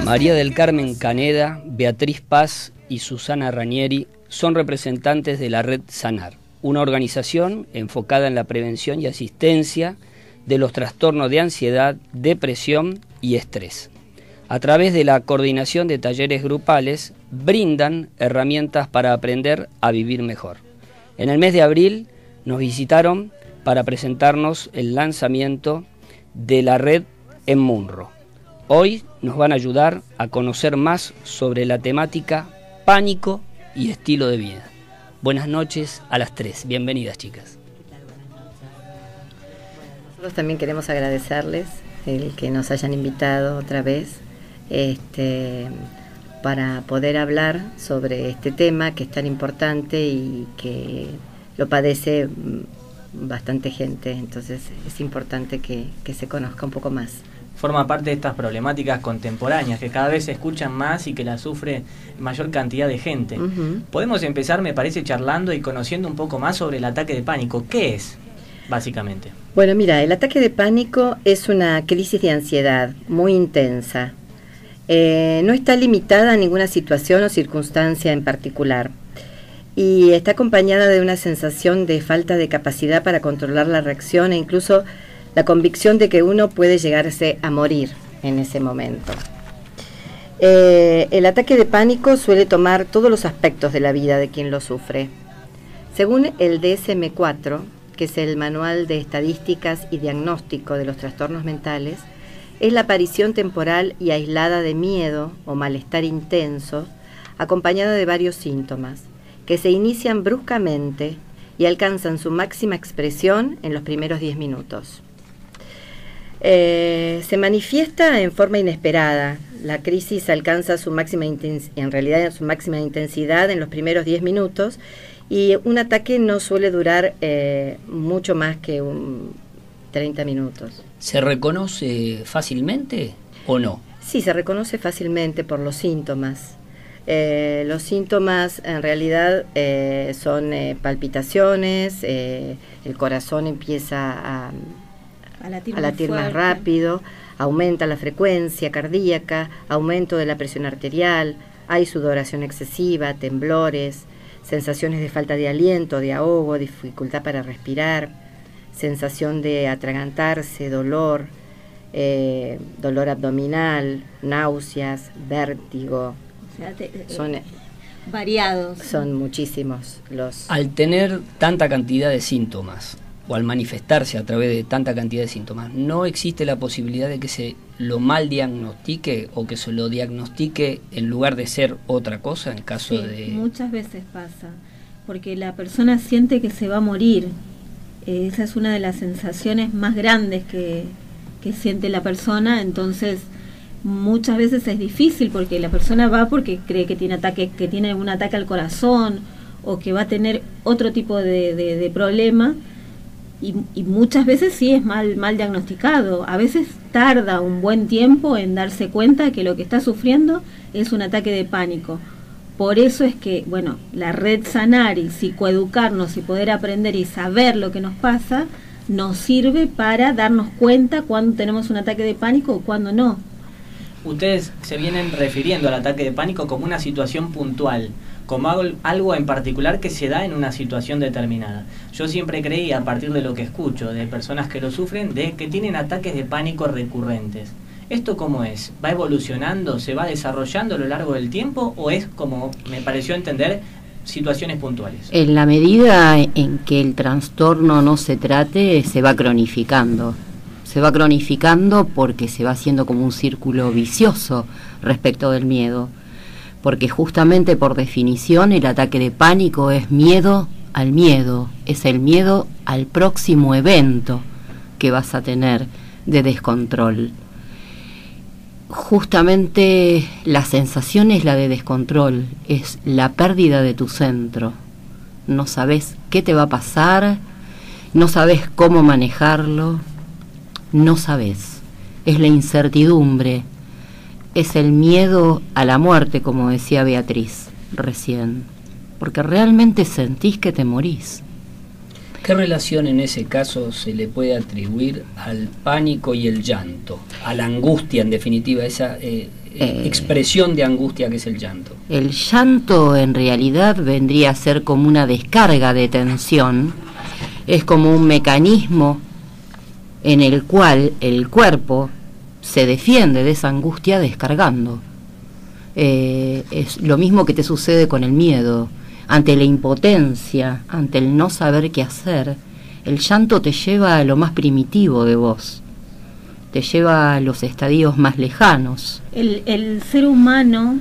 María del Carmen Caneda, Beatriz Paz y Susana Ranieri son representantes de la Red Sanar, una organización enfocada en la prevención y asistencia de los trastornos de ansiedad, depresión y estrés. A través de la coordinación de talleres grupales, brindan herramientas para aprender a vivir mejor. En el mes de abril nos visitaron para presentarnos el lanzamiento de la red en Munro. Hoy nos van a ayudar a conocer más sobre la temática pánico y estilo de vida. Buenas noches a las 3. Bienvenidas, chicas. Nosotros también queremos agradecerles el que nos hayan invitado otra vez para poder hablar sobre este tema que es tan importante y que lo padece bastante gente. Entonces es importante que se conozca un poco más. Forma parte de estas problemáticas contemporáneas que cada vez se escuchan más y que las sufre mayor cantidad de gente. Podemos empezar, me parece, charlando y conociendo un poco más sobre el ataque de pánico. ¿Qué es, básicamente? Bueno, mira, el ataque de pánico es una crisis de ansiedad muy intensa. No está limitada a ninguna situación o circunstancia en particular y está acompañada de una sensación de falta de capacidad para controlar la reacción e incluso la convicción de que uno puede llegarse a morir en ese momento. El ataque de pánico suele tomar todos los aspectos de la vida de quien lo sufre. Según el DSM-4, que es el Manual de Estadísticas y Diagnóstico de los Trastornos Mentales, es la aparición temporal y aislada de miedo o malestar intenso, acompañada de varios síntomas, que se inician bruscamente y alcanzan su máxima expresión en los primeros 10 minutos. Se manifiesta en forma inesperada. La crisis alcanza su máxima intensidad en los primeros 10 minutos y un ataque no suele durar mucho más que 30 minutos. ¿Se reconoce fácilmente o no? Sí, se reconoce fácilmente por los síntomas. Los síntomas en realidad son palpitaciones, el corazón empieza a latir más rápido, aumenta la frecuencia cardíaca, aumento de la presión arterial, hay sudoración excesiva, temblores, sensaciones de falta de aliento, de ahogo, dificultad para respirar, sensación de atragantarse, dolor abdominal, náuseas, vértigo. O sea, son variados. Son muchísimos los... Al tener tanta cantidad de síntomas, o al manifestarse a través de tanta cantidad de síntomas, ¿no existe la posibilidad de que se lo mal diagnostique o que se lo diagnostique en lugar de ser otra cosa en caso de...? Muchas veces pasa, porque la persona siente que se va a morir. Esa es una de las sensaciones más grandes que siente la persona. Entonces muchas veces es difícil porque la persona va porque cree que tiene un ataque al corazón o que va a tener otro tipo de problema. Y muchas veces sí es mal diagnosticado. A veces tarda un buen tiempo en darse cuenta que lo que está sufriendo es un ataque de pánico. Por eso es que, bueno, la Red Sanar y psicoeducarnos y poder aprender y saber lo que nos pasa, nos sirve para darnos cuenta cuando tenemos un ataque de pánico o cuando no. Ustedes se vienen refiriendo al ataque de pánico como una situación puntual, como algo en particular que se da en una situación determinada. Yo siempre creí, a partir de lo que escucho de personas que lo sufren, de que tienen ataques de pánico recurrentes. ¿Esto cómo es? ¿Va evolucionando? ¿Se va desarrollando a lo largo del tiempo? ¿O es, como me pareció entender, situaciones puntuales? En la medida en que el trastorno no se trate, se va cronificando. Se va cronificando porque se va haciendo como un círculo vicioso respecto del miedo. Porque justamente por definición el ataque de pánico es miedo al miedo, es el miedo al próximo evento que vas a tener de descontrol. Justamente la sensación es la de descontrol, es la pérdida de tu centro. No sabes qué te va a pasar, no sabes cómo manejarlo, no sabes. Es la incertidumbre. Es el miedo a la muerte, como decía Beatriz recién, porque realmente sentís que te morís. ¿Qué relación en ese caso se le puede atribuir al pánico y el llanto? A la angustia, en definitiva, esa expresión de angustia que es el llanto? El llanto en realidad vendría a ser como una descarga de tensión, es como un mecanismo en el cual el cuerpo se defiende de esa angustia descargando. Es lo mismo que te sucede con el miedo. Ante la impotencia, ante el no saber qué hacer, el llanto te lleva a lo más primitivo de vos, te lleva a los estadios más lejanos. El ser humano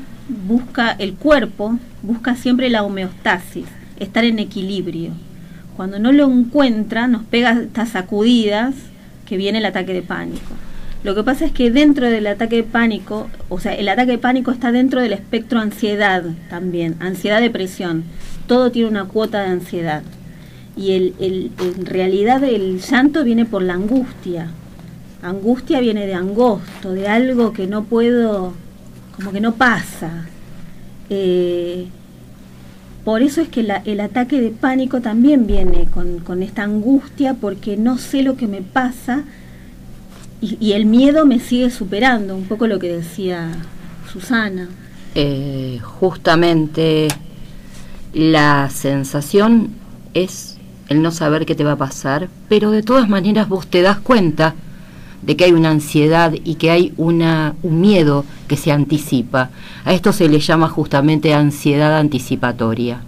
busca, el cuerpo busca siempre la homeostasis, estar en equilibrio. Cuando no lo encuentra, nos pega estas sacudidas que viene el ataque de pánico. Lo que pasa es que dentro del ataque de pánico, o sea, el ataque de pánico está dentro del espectro ansiedad también, ansiedad-depresión. Todo tiene una cuota de ansiedad. Y en realidad el llanto viene por la angustia. Angustia viene de angosto, de algo que no puedo, como que no pasa. Por eso es que el ataque de pánico también viene con esta angustia, porque no sé lo que me pasa y el miedo me sigue superando, un poco lo que decía Susana. Justamente la sensación es el no saber qué te va a pasar, pero de todas maneras vos te das cuenta de que hay una ansiedad y que hay un miedo que se anticipa. A esto se le llama justamente ansiedad anticipatoria.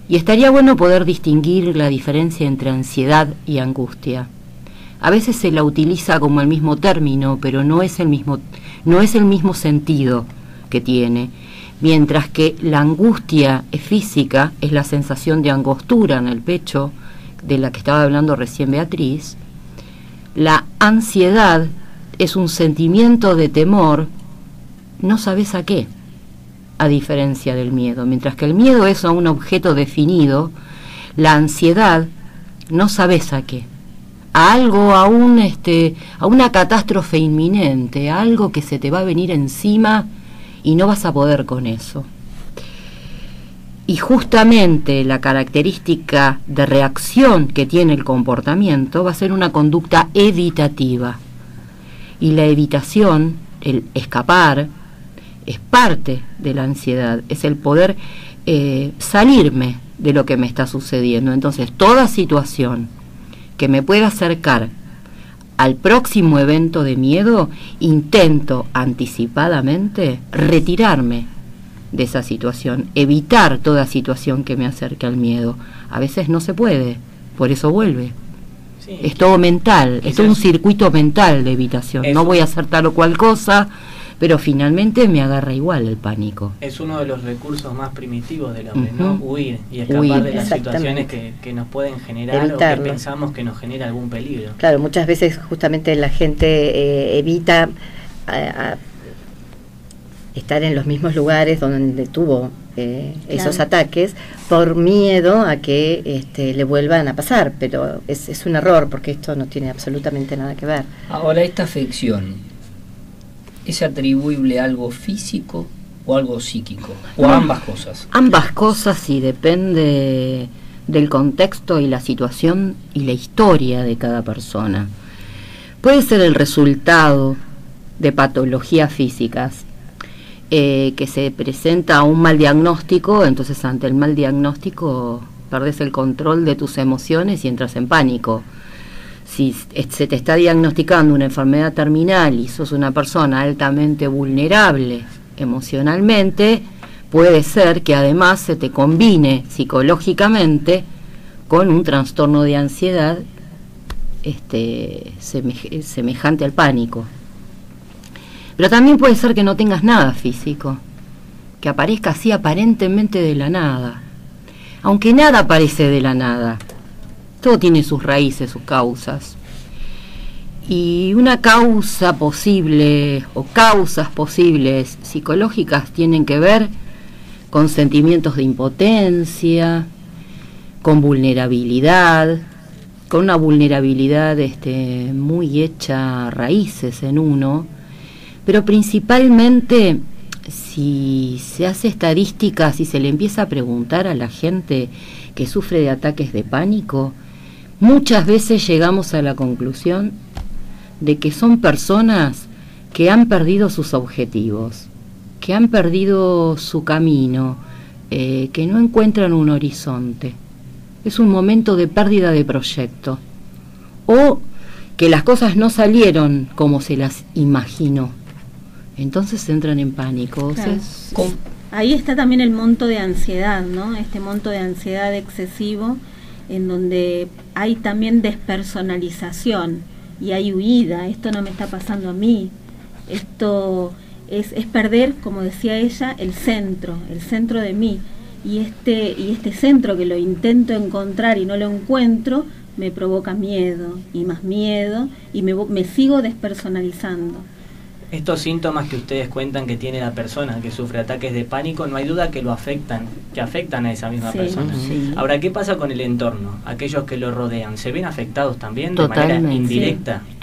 Y estaría bueno poder distinguir la diferencia entre ansiedad y angustia. A veces se la utiliza como el mismo término, pero no es el mismo sentido que tiene. Mientras que la angustia es física, es la sensación de angostura en el pecho, de la que estaba hablando recién Beatriz. La ansiedad es un sentimiento de temor, no sabes a qué, a diferencia del miedo. Mientras que el miedo es a un objeto definido, la ansiedad no sabes a qué, a algo, a una catástrofe inminente, a algo que se te va a venir encima y no vas a poder con eso. Y justamente la característica de reacción que tiene el comportamiento va a ser una conducta evitativa. Y la evitación, el escapar, es parte de la ansiedad, es el poder salirme de lo que me está sucediendo. Entonces, toda situación que me pueda acercar al próximo evento de miedo, intento anticipadamente retirarme de esa situación, evitar toda situación que me acerque al miedo. A veces no se puede, por eso vuelve. Sí, es todo mental, es todo un circuito mental de evitación. No voy a hacer tal o cual cosa, pero finalmente me agarra igual el pánico. Es uno de los recursos más primitivos del hombre, ¿no? Huir y escapar de las situaciones que nos pueden generar, evitarlo, o que pensamos que nos genera algún peligro. Claro, muchas veces justamente la gente evita estar en los mismos lugares donde tuvo esos ataques por miedo a que le vuelvan a pasar, pero es un error, porque esto no tiene absolutamente nada que ver. Ahora, esta afección, ¿es atribuible a algo físico o algo psíquico? ¿O a ambas cosas? Ambas cosas, y depende del contexto y la situación y la historia de cada persona. Puede ser el resultado de patologías físicas, que se presenta un mal diagnóstico, entonces ante el mal diagnóstico perdés el control de tus emociones y entras en pánico. Si se te está diagnosticando una enfermedad terminal y sos una persona altamente vulnerable emocionalmente, puede ser que además se te combine psicológicamente con un trastorno de ansiedad semejante al pánico. Pero también puede ser que no tengas nada físico, que aparezca así aparentemente de la nada. Aunque nada aparece de la nada, todo tiene sus raíces, sus causas. Y una causa posible o causas posibles psicológicas tienen que ver con sentimientos de impotencia, con vulnerabilidad, con una vulnerabilidad muy hecha raíces en uno. Pero principalmente, si se hace estadísticas y se le empieza a preguntar a la gente que sufre de ataques de pánico, muchas veces llegamos a la conclusión de que son personas que han perdido sus objetivos, que han perdido su camino, que no encuentran un horizonte. Es un momento de pérdida de proyecto, o que las cosas no salieron como se las imaginó. Entonces entran en pánico. Claro. O sea, ahí está también el monto de ansiedad, ¿no? Este monto de ansiedad excesivo, en donde hay también despersonalización y hay huida. Esto no me está pasando a mí. Esto es perder, como decía ella, el centro de mí. Y este centro que lo intento encontrar y no lo encuentro, me provoca miedo, y me sigo despersonalizando. Estos síntomas que ustedes cuentan que tiene la persona que sufre ataques de pánico, no hay duda que afectan a esa misma persona. Sí. Ahora, ¿qué pasa con el entorno? Aquellos que lo rodean, ¿se ven afectados también de Totalmente, manera indirecta? sí.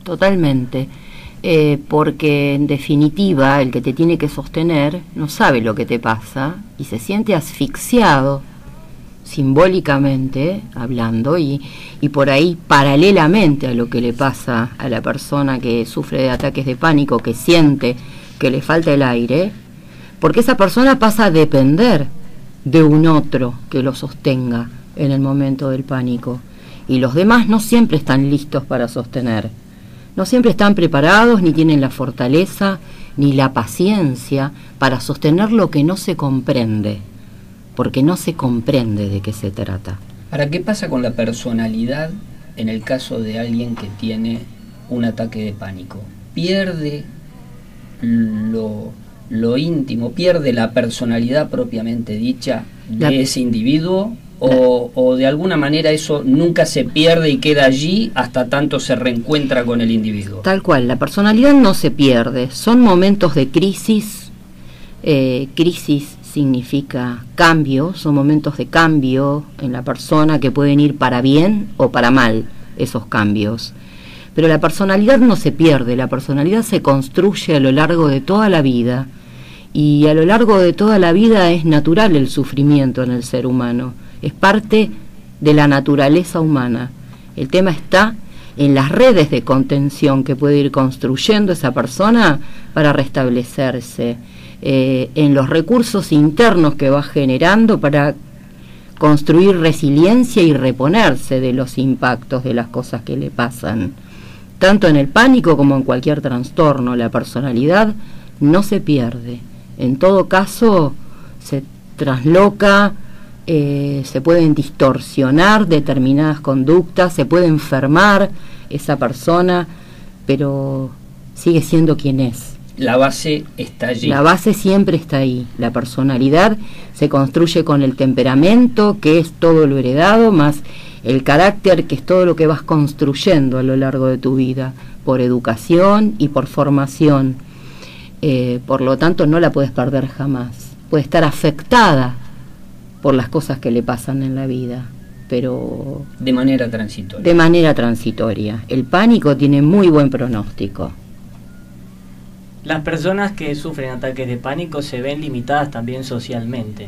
Totalmente. Porque en definitiva el que te tiene que sostener no sabe lo que te pasa y se siente asfixiado, simbólicamente hablando, y por ahí, paralelamente a lo que le pasa a la persona que sufre de ataques de pánico, que siente que le falta el aire, porque esa persona pasa a depender de un otro que lo sostenga en el momento del pánico, y los demás no siempre están listos para sostener, no siempre están preparados, ni tienen la fortaleza ni la paciencia para sostener lo que no se comprende, porque no se comprende de qué se trata. Ahora, ¿qué pasa con la personalidad en el caso de alguien que tiene un ataque de pánico? ¿Pierde lo íntimo, pierde la personalidad propiamente dicha de ese individuo? ¿O de alguna manera eso nunca se pierde y queda allí hasta tanto se reencuentra con el individuo? Tal cual, la personalidad no se pierde, son momentos de crisis. Crisis significa cambio, son momentos de cambio en la persona que pueden ir para bien o para mal, esos cambios. Pero la personalidad no se pierde, la personalidad se construye a lo largo de toda la vida, y a lo largo de toda la vida es natural el sufrimiento en el ser humano, es parte de la naturaleza humana. El tema está en las redes de contención que puede ir construyendo esa persona para restablecerse, en los recursos internos que va generando para construir resiliencia y reponerse de los impactos de las cosas que le pasan. Tanto en el pánico como en cualquier trastorno, la personalidad no se pierde. En todo caso, se trasloca, se pueden distorsionar determinadas conductas, se puede enfermar esa persona, pero sigue siendo quien es. La base está allí. La base siempre está ahí. La personalidad se construye con el temperamento, que es todo lo heredado, más el carácter, que es todo lo que vas construyendo a lo largo de tu vida, por educación y por formación. Por lo tanto, no la puedes perder jamás. Puede estar afectada por las cosas que le pasan en la vida, pero de manera transitoria. De manera transitoria. El pánico tiene muy buen pronóstico. Las personas que sufren ataques de pánico se ven limitadas también socialmente.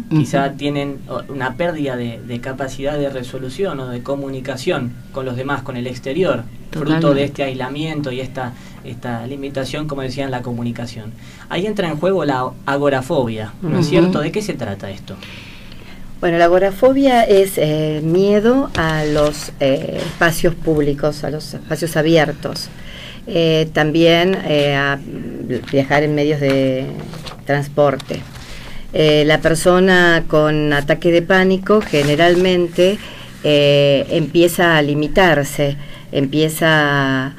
Quizá tienen una pérdida de capacidad de resolución o de comunicación con los demás, con el exterior, fruto de este aislamiento y esta limitación, como decían, la comunicación. Ahí entra en juego la agorafobia, ¿no es cierto? ¿De qué se trata esto? Bueno, la agorafobia es miedo a los espacios públicos, a los espacios abiertos. También a viajar en medios de transporte. La persona con ataque de pánico generalmente empieza a limitarse, empieza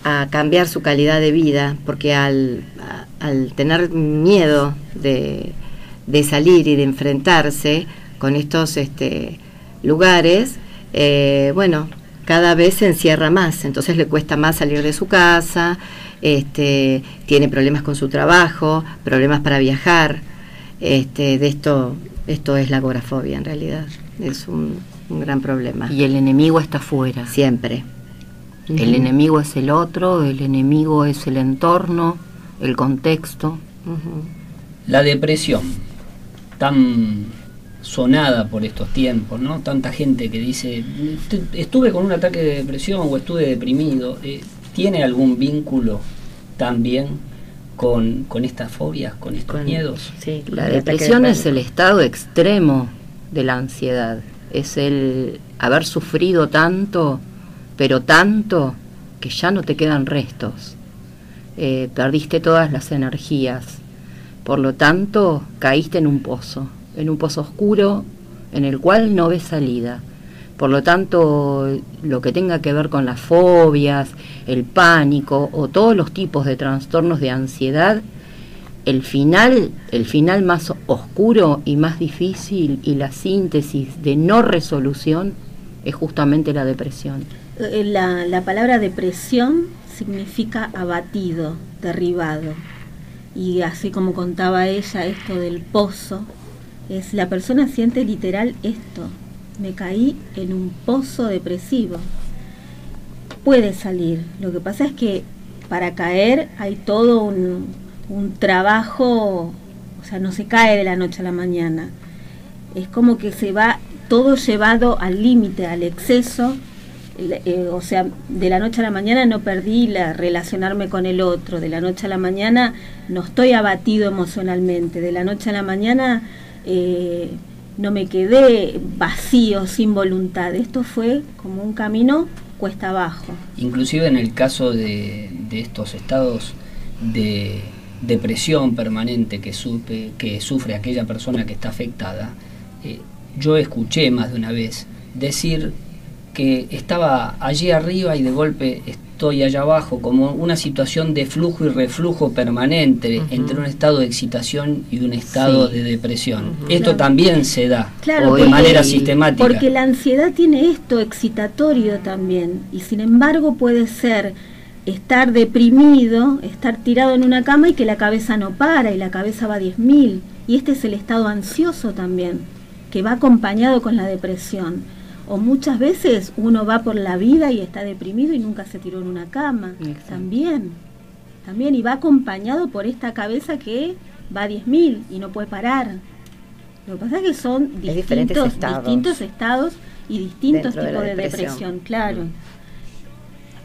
a cambiar su calidad de vida, porque al tener miedo de salir y de enfrentarse con estos lugares, cada vez se encierra más, entonces le cuesta más salir de su casa, tiene problemas con su trabajo, problemas para viajar. Esto es la agorafobia en realidad, es un gran problema. Y el enemigo está afuera. Siempre. El enemigo es el otro, el enemigo es el entorno, el contexto. La depresión, tan sonada por estos tiempos, ¿no? Tanta gente que dice, estuve con un ataque de depresión o estuve deprimido. ¿tiene algún vínculo también con estas fobias, con estos miedos? Sí, la depresión es el estado extremo de la ansiedad, es el haber sufrido tanto, pero tanto, que ya no te quedan restos, perdiste todas las energías, por lo tanto caíste en un pozo oscuro en el cual no ves salida. Por lo tanto, lo que tenga que ver con las fobias, el pánico o todos los tipos de trastornos de ansiedad, el final más oscuro y más difícil y la síntesis de no resolución es justamente la depresión. La palabra depresión significa abatido, derribado. Y así como contaba ella esto del pozo, es la persona siente literal esto: me caí en un pozo depresivo. Puede salir, lo que pasa es que para caer hay todo un trabajo, o sea, no se cae de la noche a la mañana, es como que se va todo llevado al límite, al exceso. O sea, de la noche a la mañana no perdí relacionarme con el otro, de la noche a la mañana no estoy abatido emocionalmente, de la noche a la mañana no me quedé vacío, sin voluntad. Esto fue como un camino cuesta abajo. Inclusive en el caso de estos estados de depresión permanente que sufre aquella persona que está afectada, yo escuché más de una vez decir que estaba allí arriba y de golpe estoy allá abajo, como una situación de flujo y reflujo permanente entre un estado de excitación y un estado de depresión. Esto también se da de manera sistemática. Porque la ansiedad tiene esto excitatorio también, y sin embargo puede ser estar deprimido, estar tirado en una cama y que la cabeza no para, y la cabeza va a 10.000, y este es el estado ansioso también, que va acompañado con la depresión. O muchas veces uno va por la vida y está deprimido y nunca se tiró en una cama. También, y va acompañado por esta cabeza que va a 10.000 y no puede parar. Lo que pasa es que son distintos estados y distintos tipos de depresión, claro.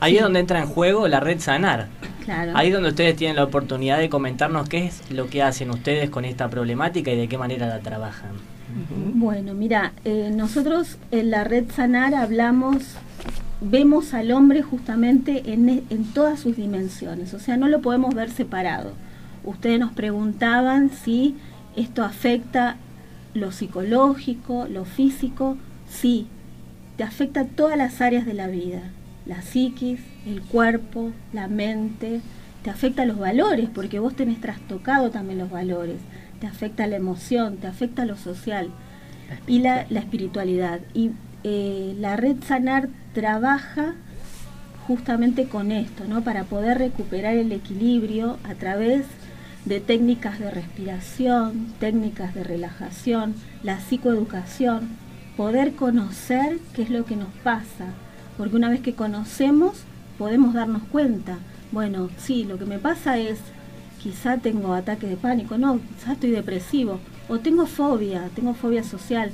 Ahí es donde entra en juego la red Sanar. Claro. Ahí es donde ustedes tienen la oportunidad de comentarnos qué es lo que hacen ustedes con esta problemática y de qué manera la trabajan. Bueno, mira, nosotros en la red Sanar vemos al hombre justamente en todas sus dimensiones, o sea, no lo podemos ver separado. Ustedes nos preguntaban si esto afecta lo psicológico, lo físico. Sí, te afecta todas las áreas de la vida, la psiquis, el cuerpo, la mente, te afecta los valores, porque vos tenés trastocado también los valores. Te afecta la emoción, te afecta lo social y la espiritualidad. Y la red Sanar trabaja justamente con esto, ¿no? Para poder recuperar el equilibrio a través de técnicas de respiración, técnicas de relajación, la psicoeducación, poder conocer qué es lo que nos pasa, porque una vez que conocemos podemos darnos cuenta, bueno, sí, lo que me pasa es quizá tengo ataque de pánico, no, quizá estoy depresivo, o tengo fobia social.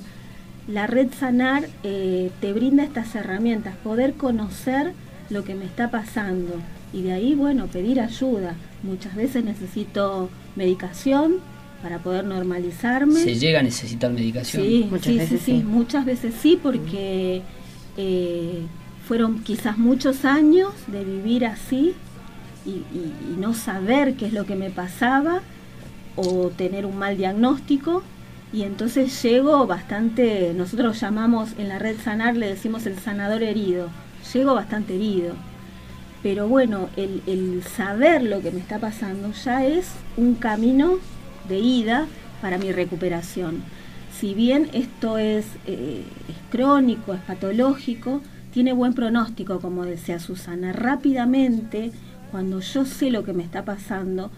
La red Sanar te brinda estas herramientas, poder conocer lo que me está pasando y de ahí, bueno, pedir ayuda. Muchas veces necesito medicación para poder normalizarme. ¿Se llega a necesitar medicación? Sí, muchas veces sí, porque fueron quizás muchos años de vivir así, y no saber qué es lo que me pasaba o tener un mal diagnóstico, y entonces llego bastante, nosotros llamamos en la red Sanar, le decimos el sanador herido, llego bastante herido, pero bueno, el saber lo que me está pasando ya es un camino de ida para mi recuperación. Si bien esto es crónico, es patológico, tiene buen pronóstico, como decía Susana. Rápidamente, cuando yo sé lo que me está pasando,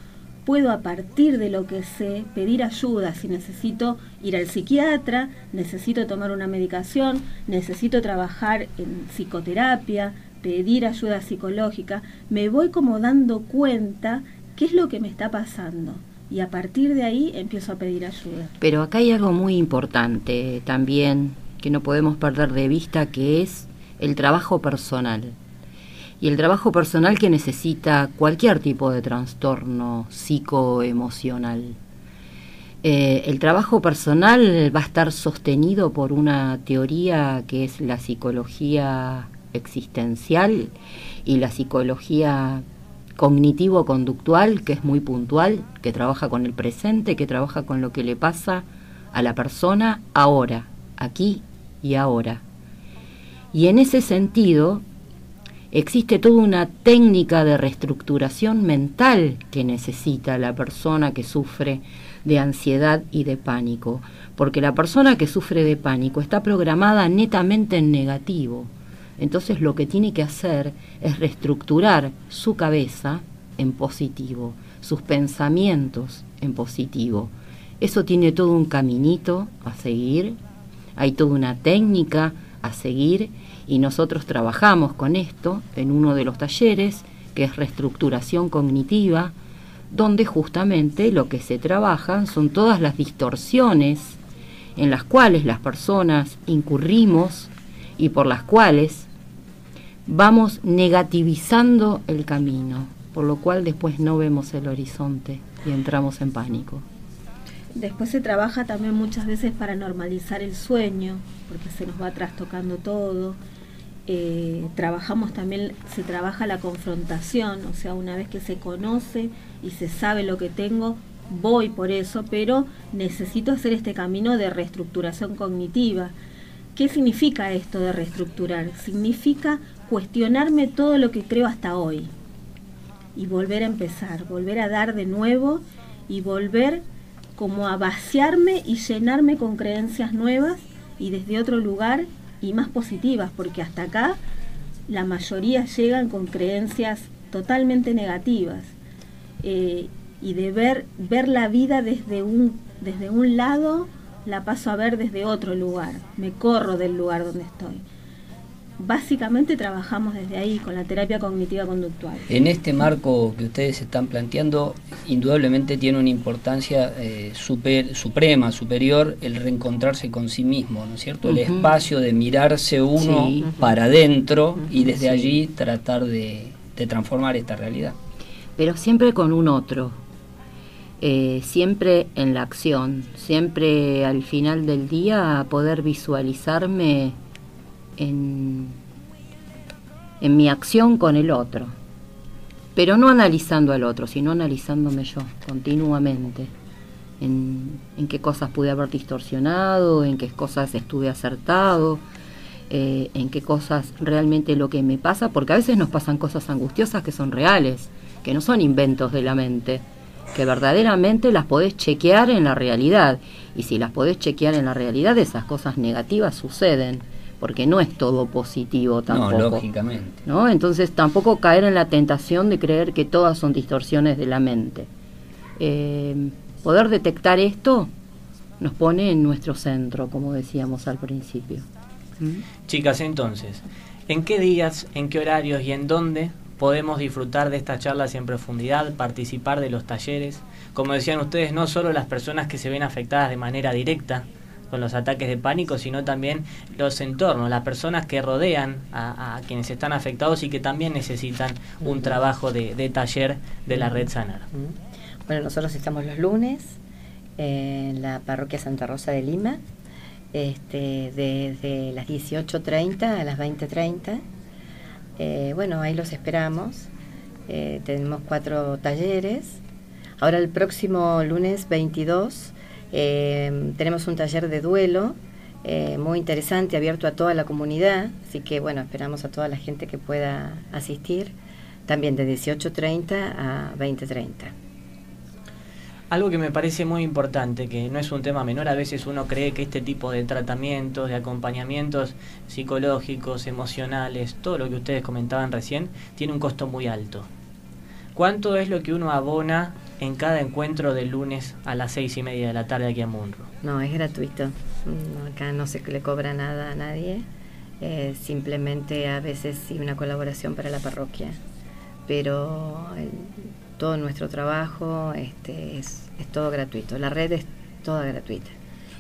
puedo, a partir de lo que sé, pedir ayuda. Si necesito ir al psiquiatra, necesito tomar una medicación, necesito trabajar en psicoterapia, pedir ayuda psicológica, me voy como dando cuenta qué es lo que me está pasando. Y a partir de ahí empiezo a pedir ayuda. Pero acá hay algo muy importante también que no podemos perder de vista, que es el trabajo personal. y el trabajo personal que necesita cualquier tipo de trastorno psicoemocional. El trabajo personal va a estar sostenido por una teoría que es la psicología existencial y la psicología cognitivo-conductual, que es muy puntual, que trabaja con el presente, que trabaja con lo que le pasa a la persona ahora, aquí y ahora. Y en ese sentido, existe toda una técnica de reestructuración mental que necesita la persona que sufre de ansiedad y de pánico, porque la persona que sufre de pánico está programada netamente en negativo. Entonces lo que tiene que hacer es reestructurar su cabeza en positivo, sus pensamientos en positivo. Eso tiene todo un caminito a seguir, hay toda una técnica a seguir, y nosotros trabajamos con esto en uno de los talleres, que es reestructuración cognitiva, donde justamente lo que se trabaja son todas las distorsiones en las cuales las personas incurrimos y por las cuales vamos negativizando el camino, por lo cual después no vemos el horizonte y entramos en pánico. Después se trabaja también muchas veces para normalizar el sueño, porque se nos va trastocando todo. Trabajamos también, se trabaja la confrontación, o sea, una vez que se conoce y se sabe lo que tengo, voy por eso, pero necesito hacer este camino de reestructuración cognitiva. ¿Qué significa esto de reestructurar? Significa cuestionarme todo lo que creo hasta hoy y volver a empezar, volver a dar de nuevo y volver como a vaciarme y llenarme con creencias nuevas y desde otro lugar y más positivas, porque hasta acá la mayoría llegan con creencias totalmente negativas, y de ver la vida desde un lado, la paso a ver desde otro lugar, me corro del lugar donde estoy. Básicamente trabajamos desde ahí con la terapia cognitiva conductual. En este marco que ustedes están planteando, indudablemente tiene una importancia suprema, superior, el reencontrarse con sí mismo, ¿no es cierto? El espacio de mirarse uno para adentro y desde allí tratar de transformar esta realidad. Pero siempre con un otro, siempre en la acción, siempre al final del día poder visualizarme en mi acción con el otro, pero no analizando al otro, sino analizándome yo continuamente, en qué cosas pude haber distorsionado, en qué cosas estuve acertado, en qué cosas realmente lo que me pasa, porque a veces nos pasan cosas angustiosas que son reales, que no son inventos de la mente, que verdaderamente las podés chequear en la realidad, y si las podés chequear en la realidad, esas cosas negativas suceden, porque no es todo positivo tampoco. No, lógicamente. ¿No? Entonces tampoco caer en la tentación de creer que todas son distorsiones de la mente. Poder detectar esto nos pone en nuestro centro, como decíamos al principio. Chicas, entonces, ¿en qué días, en qué horarios y en dónde podemos disfrutar de estas charlas en profundidad, participar de los talleres? Como decían ustedes, no solo las personas que se ven afectadas de manera directa con los ataques de pánico, sino también los entornos, las personas que rodean a quienes están afectados y que también necesitan un trabajo de taller de la Red Sanar. Bueno, nosotros estamos los lunes en la parroquia Santa Rosa de Lima, desde las 18:30 a las 20:30. Bueno, ahí los esperamos. Tenemos 4 talleres. Ahora el próximo lunes 22 tenemos un taller de duelo muy interesante, abierto a toda la comunidad, así que bueno, esperamos a toda la gente que pueda asistir, también de 18:30 a 20:30. Algo que me parece muy importante, que no es un tema menor, a veces uno cree que este tipo de tratamientos, de acompañamientos psicológicos, emocionales, todo lo que ustedes comentaban recién, tiene un costo muy alto. ¿Cuánto es lo que uno abona en cada encuentro del lunes a las 6:30 de la tarde aquí en Munro? No, es gratuito. Acá no se le cobra nada a nadie. Simplemente a veces sí una colaboración para la parroquia. Pero todo nuestro trabajo es todo gratuito. La red es toda gratuita.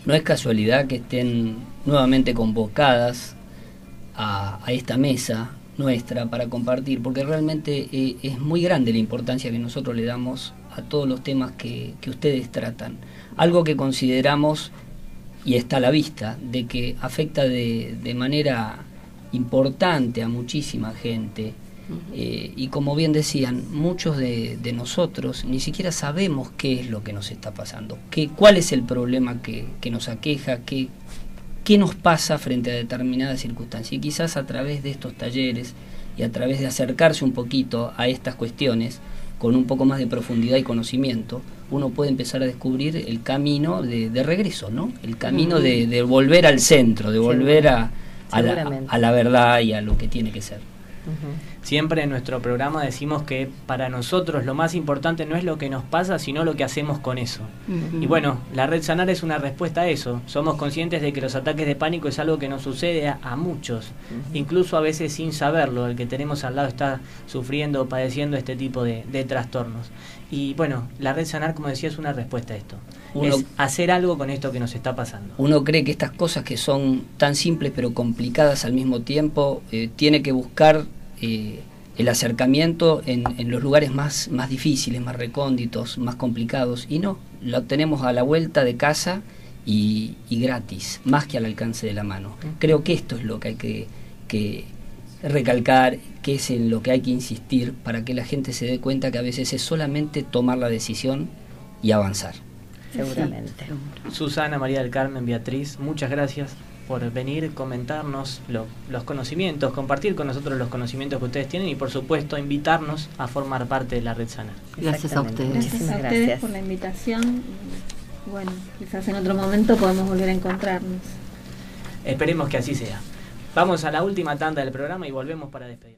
No es casualidad que estén nuevamente convocadas a esta mesa nuestra para compartir, porque realmente es muy grande la importancia que nosotros le damos a todos los temas que ustedes tratan. Algo que consideramos, y está a la vista, de que afecta de manera importante a muchísima gente, y como bien decían, muchos de nosotros ni siquiera sabemos qué es lo que nos está pasando, cuál es el problema que nos aqueja, qué nos pasa frente a determinadas circunstancias. Y quizás a través de estos talleres y a través de acercarse un poquito a estas cuestiones con un poco más de profundidad y conocimiento, uno puede empezar a descubrir el camino de regreso, ¿no? El camino de volver al centro, de volver a la verdad y a lo que tiene que ser. Siempre en nuestro programa decimos que para nosotros lo más importante no es lo que nos pasa, sino lo que hacemos con eso. Y bueno, la Red Sanar es una respuesta a eso. Somos conscientes de que los ataques de pánico es algo que nos sucede a muchos, incluso a veces sin saberlo. El que tenemos al lado está sufriendo o padeciendo este tipo de trastornos. Y bueno, la Red Sanar, como decía, es una respuesta a esto. Es hacer algo con esto que nos está pasando. Uno cree que estas cosas que son tan simples pero complicadas al mismo tiempo, tiene que buscar el acercamiento en los lugares más difíciles, más recónditos, más complicados, y no, lo tenemos a la vuelta de casa y gratis, más que al alcance de la mano. Creo que esto es lo que hay que recalcar, que es en lo que hay que insistir para que la gente se dé cuenta que a veces es solamente tomar la decisión y avanzar. Seguramente. Susana, María del Carmen, Beatriz, muchas gracias por venir, comentarnos los conocimientos, compartir con nosotros los conocimientos que ustedes tienen y por supuesto invitarnos a formar parte de la Red Sanar. Gracias a ustedes. Gracias a ustedes por la invitación. Bueno, quizás en otro momento podemos volver a encontrarnos. Esperemos que así sea. Vamos a la última tanda del programa y volvemos para despedir.